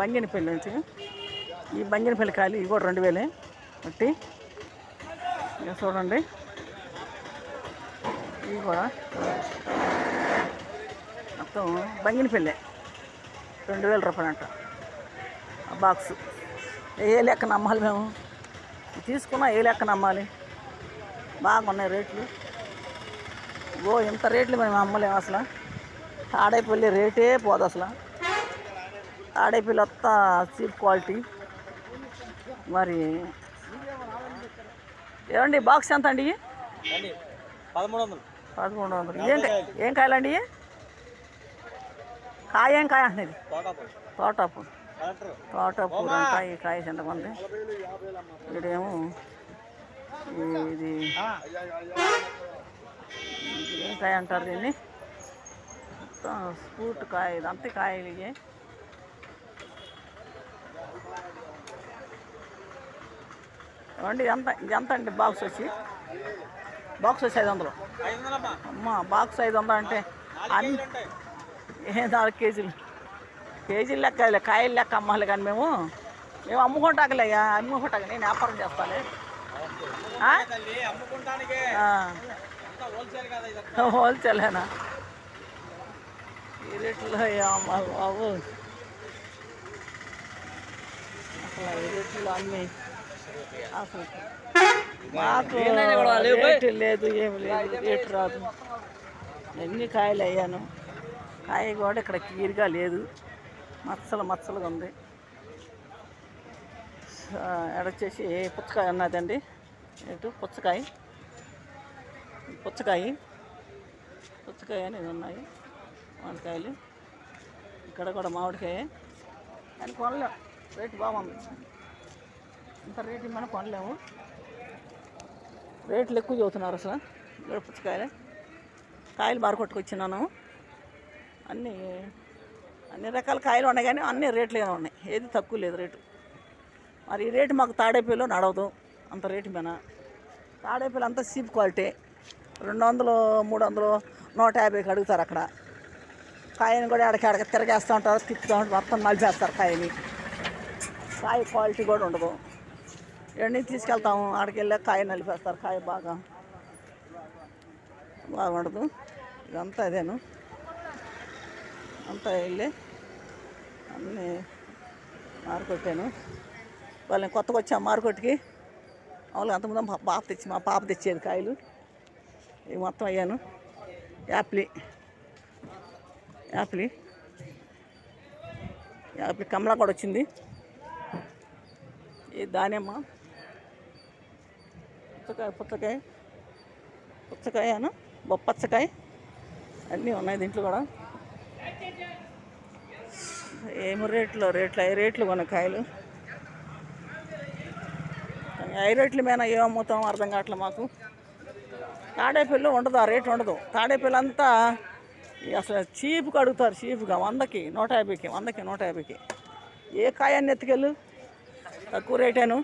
బంగినపల్లి నుంచి. ఈ బంగినపల్లి కాయలు ఇవి కూడా 2000 బట్టి. ఇక చూడండి ఇవి కూడా మొత్తం బంగినపల్లి 2000 రూపాయలు అంట ఆ బాక్సు. ఏ లెక్కన అమ్మాలి మేము తీసుకున్నా, ఏ లెక్కన అమ్మాలి? బాగున్నాయి రేట్లు. ఇంత రేట్లు మేము అమ్మలేము అసలు. తాడేపల్లి రేటే పోదు అసలు. తాడేపల్లి అంతా చీప్ క్వాలిటీ. మరి ఏమండి బాక్స్ ఎంత అండి? 1300. ఏం కాయలండి? కాయ ఏం కాయ అంటున్నది? తోటాపూర్ అంట. ఈ కాయ చింతకుంది. ఇదేమో ఇది ఏం కాయ అంటారు దీన్ని? స్ఫూట్ కాయ. ఇదంతా కాయలు ఇవి. ఏమండి ఎంత అండి బాక్స్ వచ్చి 500. అమ్మ బాక్స్ 500 అంటే అన్ని 4 కేజీలు లెక్క కాయలు లెక్క అమ్మాలి. కానీ మేము అమ్ముకుంటాకలే. నేను వ్యాపారం చేస్తాను. హోల్సేలేనా? ఈ రేట్లో అమ్మాలి బాబు. అసలు ఈ రేట్లు అన్నీ అసలు మాకు రేటు లేదు, ఏమి లేదు, రేటు రాదు. ఎన్ని కాయలు అయ్యాను. కాయ కూడా ఇక్కడ క్లియర్గా లేదు, మచ్చలుగా ఉంది. ఎడొచ్చేసి పుచ్చకాయ ఉన్నదండి. పుచ్చకాయ అనేది ఉన్నాయి. మామిడికాయలు ఇక్కడ కూడా మామిడికాయ. కానీ కొనలేము, రేటు బాగుంది. ఇంత రేటు మనం కొనలేము, రేట్లు ఎక్కువ చదువుతున్నారు అసలు. పుచ్చకాయలు కాయలు మారుకొట్టుకొచ్చినాను. అన్ని రకాల కాయలు ఉన్నాయి, కానీ అన్ని రేట్లుగానే ఉన్నాయి. ఏది తక్కువ లేదు రేటు. మరి ఈ రేటు మాకు తాడేపల్లిలో నడవదు. అంత రేటు మీద తాడేపల్లి అంతా చీప్ క్వాలిటీ. 200, 300, 150కి అడుగుతారు అక్కడ. కాయని కూడా ఎడకి తిరగేస్తూ ఉంటారు, తిప్పుతూ ఉంటారు, మొత్తం నలిపేస్తారు కాయని. కాయ క్వాలిటీ కూడా ఉండదు. ఇవన్నీ తీసుకెళ్తాము, ఆడికి వెళ్ళి కాయ నలిపేస్తారు. కాయ బాగుండదు. ఇదంతా అదేను. అంతా వెళ్ళి అన్నీ మారుకొట్టాను. వాళ్ళని కొత్తగా వచ్చాము మార్కెట్కి. మామూలుగా అంతకుముందు మా పాప తెచ్చేది కాయలు. ఇవి మొత్తం అయ్యాను. యాపిల్ కమలా కూడా వచ్చింది. ఈ దానిమ్మ, పుచ్చకాయను బొప్పచ్చకాయ అన్నీ ఉన్నాయి దీంట్లో కూడా. ఏమి రేట్లు కొన్న కాయలు. ఐ రేట్ల మీద ఏం అమ్ముతాం అర్థం కావట్లే మాకు. తాడేపల్లిలో ఉండదు, ఆ రేటు ఉండదు. తాడేపల్లి అంతా అసలు చీప్గా అడుగుతారు. చీప్గా 100కి 150కి. ఏ కాయాన్ని ఎత్తుకెళ్ళు, తక్కువ రేటేను.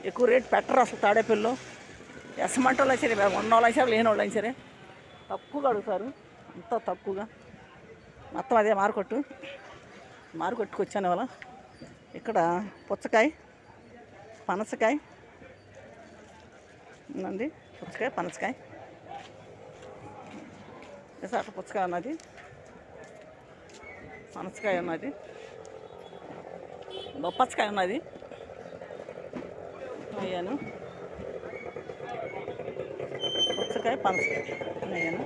ఎక్కువ రేటు పెట్టరు అసలు తాడేపల్లిలో. ఎసమంటోళ్ళు సరే, ఉన్నోళ్ళు సరే, లేని వాళ్ళు సరే తక్కువగా అడుగుతారు. అంతా తక్కువగా. మొత్తం అదే మార్కెట్కి వచ్చాను వాళ్ళ. ఇక్కడ పుచ్చకాయ, పనసకాయ ఉందండి. పనసకాయ అట్లా పుచ్చకాయ ఉన్నది, పనసకాయ ఉన్నది, బొప్పచ్చకాయ ఉన్నది. అయ్యాను పుచ్చకాయ, పనసకాయ అయ్యాను.